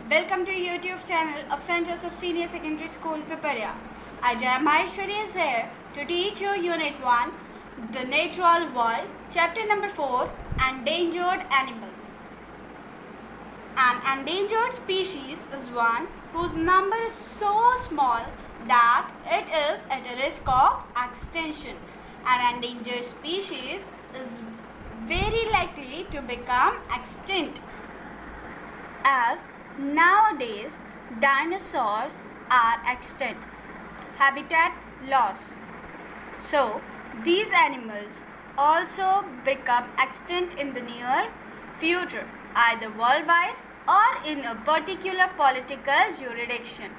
Welcome to YouTube channel of St. Joseph Senior Secondary School, Piparia. Ajay Maheshwari is here to teach you Unit 1, The Natural World, Chapter number 4, Endangered Animals. An endangered species is one whose number is so small that it is at a risk of extinction. An endangered species is very likely to become extinct, as nowadays dinosaurs are extinct. Habitat loss. So these animals also become extinct in the near future, either worldwide or in a particular political jurisdiction.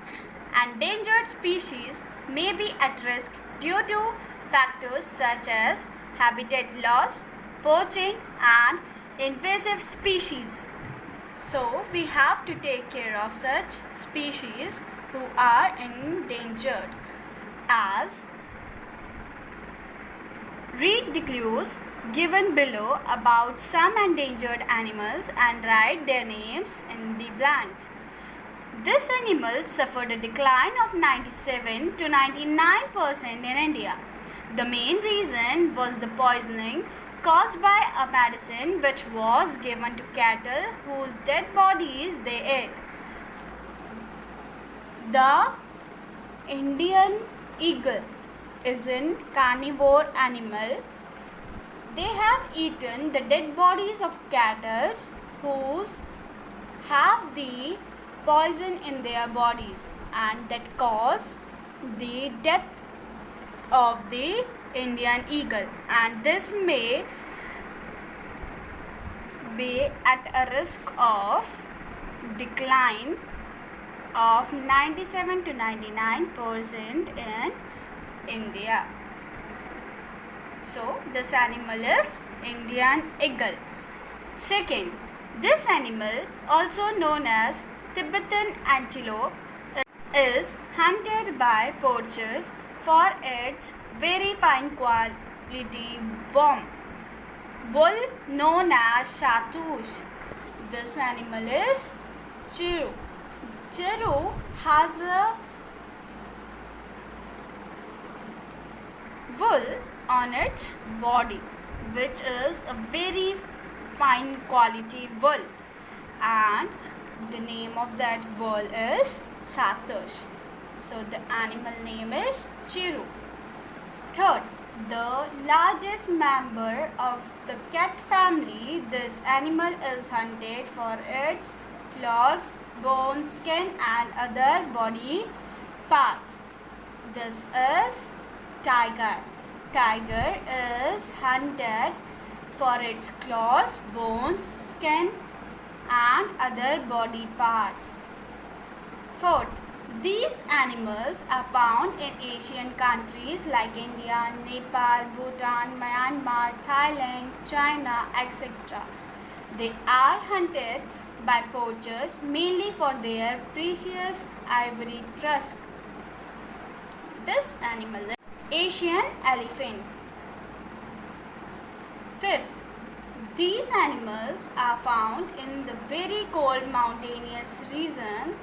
Endangered species may be at risk due to factors such as habitat loss, poaching, and invasive species. So we have to take care of such species who are endangered. As read the clues given below about some endangered animals and write their names in the blanks. This animal suffered a decline of 97 to 99% in India. The main reason was the poisoning caused by a medicine which was given to cattle whose dead bodies they ate. The Indian eagle is a carnivore animal. They have eaten the dead bodies of cattle whose have the poison in their bodies, and that cause the death of the Indian eagle, and this may be at a risk of decline of 97 to 99% in India. So this animal is Indian eagle. Second, this animal, also known as Tibetan antelope, is hunted by poachers for its very fine quality wool known as shatush. This animal is chiru. Chiru has a wool on its body which is a very fine quality wool, and the name of that wool is satush. So the animal name is chiru. Third, the largest member of the cat family, this animal is hunted for its claws, bones, skin and other body parts. This is tiger. Tiger is hunted for its claws, bones, skin and other body parts. Fourth, these animals are found in Asian countries like India, Nepal, Bhutan, Myanmar, Thailand, China, etc. They are hunted by poachers mainly for their precious ivory tusk. This animal is Asian elephant. Fifth, these animals are found in the very cold mountainous region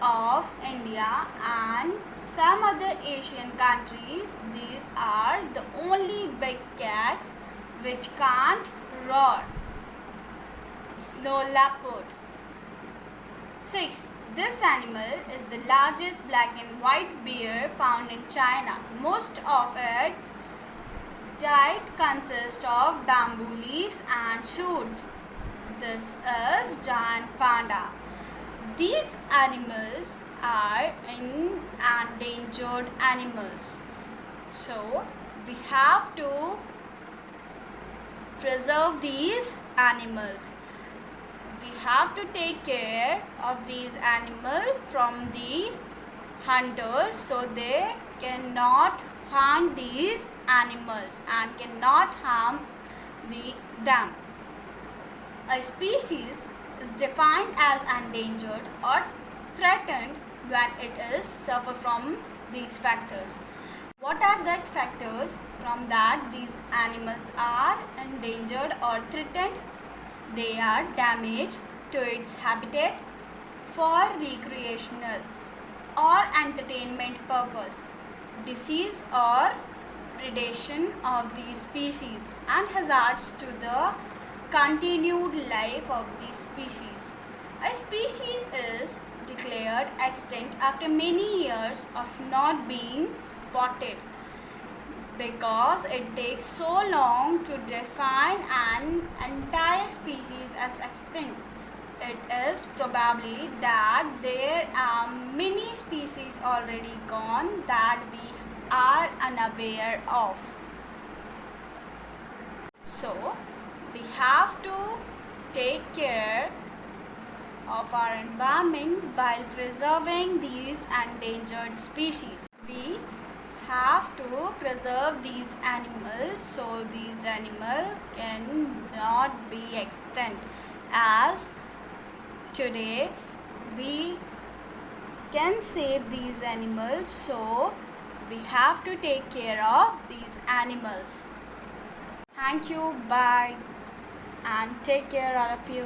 of India and some other Asian countries. These are the only big cats which can't roar. Snow leopard. Sixth, this animal is the largest black and white bear found in China. Most of its diet consists of bamboo leaves and shoots. This is giant panda. These animals are endangered animals. So we have to preserve these animals. We have to take care of these animals from the hunters so they cannot harm these animals and cannot harm them. A species is defined as endangered or threatened when it is suffer from these factors. What are that factors from that these animals are endangered or threatened? They are damage to its habitat, for recreational or entertainment purpose, disease or predation of these species, and hazards to the continued life of these species. A species is declared extinct after many years of not being spotted because it takes so long to define an entire species as extinct. It is probably that there are many species already gone that we are unaware of. So, we have to take care of our environment while preserving these endangered species. We have to preserve these animals so these animals cannot be extinct, as today we can save these animals, so we have to take care of these animals. Thank you, bye, and take care all of you.